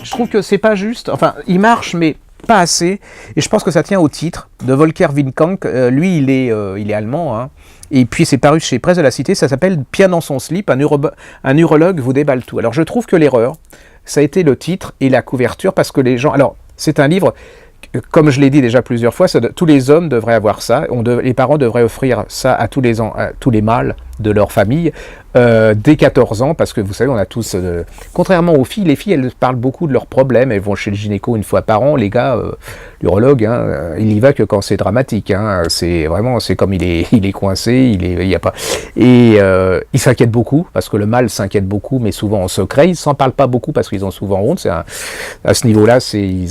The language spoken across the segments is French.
Je trouve que c'est pas juste, enfin il marche mais pas assez, et je pense que ça tient au titre de Volker Windkank. Lui il est allemand, hein. Et puis c'est paru chez Presse de la Cité, ça s'appelle Bien dans son slip, un urologue vous déballe tout. Alors je trouve que l'erreur, ça a été le titre et la couverture, parce que les gens, alors c'est un livre, comme je l'ai dit déjà plusieurs fois, tous les hommes devraient avoir ça, les parents devraient offrir ça à tous les mâles de leur famille, dès 14 ans, parce que vous savez, on a tous, contrairement aux filles, les filles, elles parlent beaucoup de leurs problèmes, elles vont chez le gynéco une fois par an, les gars, l'urologue, hein, il y va que quand c'est dramatique, hein, c'est vraiment, c'est comme il est coincé, il y a pas, et il s'inquiète beaucoup, parce que le mâle s'inquiète beaucoup, mais souvent en secret, ils s'en parlent pas beaucoup, parce qu'ils ont souvent honte, à ce niveau-là, ils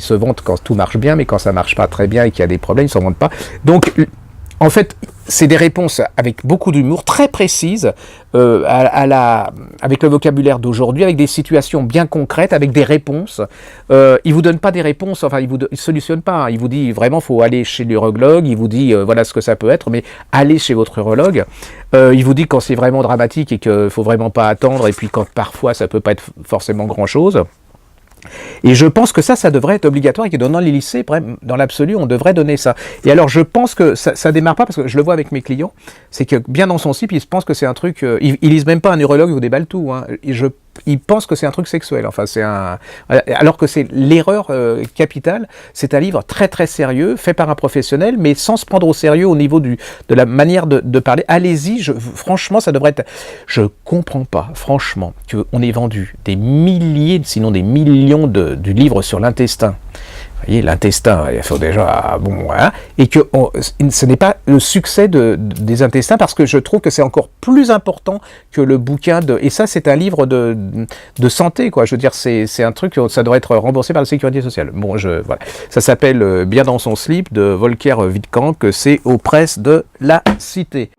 se vantent quand tout marche bien, mais quand ça marche pas très bien et qu'il y a des problèmes, ils s'en vantent pas, donc, en fait, c'est des réponses avec beaucoup d'humour, très précises, avec le vocabulaire d'aujourd'hui, avec des situations bien concrètes, avec des réponses. Il vous donne pas des réponses, enfin, il solutionne pas. Hein. Il vous dit vraiment, faut aller chez l'urologue. Il vous dit voilà ce que ça peut être, mais allez chez votre urologue. Il vous dit quand c'est vraiment dramatique et qu'il faut vraiment pas attendre, et puis quand parfois ça peut pas être forcément grand-chose. Et je pense que ça devrait être obligatoire et que dans les lycées, dans l'absolu, on devrait donner ça. Et alors, je pense que ça démarre pas, parce que je le vois avec mes clients, c'est que bien dans son slip, ils pensent que c'est un truc, ils lisent même pas un urologue, ils vous déballe tout, hein. Ils pensent que c'est un truc sexuel, enfin alors que c'est l'erreur capitale. C'est un livre très très sérieux, fait par un professionnel, mais sans se prendre au sérieux au niveau de la manière de parler. Allez-y, franchement, ça devrait être... Je comprends pas, franchement, qu'on ait vendu des milliers, sinon des millions du livre sur l'intestin. Vous voyez, l'intestin, il faut déjà... Bon, hein, et que ce n'est pas le succès des intestins, parce que je trouve que c'est encore plus important que le bouquin et ça, c'est un livre de santé, quoi. Je veux dire, c'est un truc, ça devrait être remboursé par la Sécurité sociale. Bon, voilà. Ça s'appelle Bien dans son slip, de Volker Windkank, c'est aux Presses de la Cité.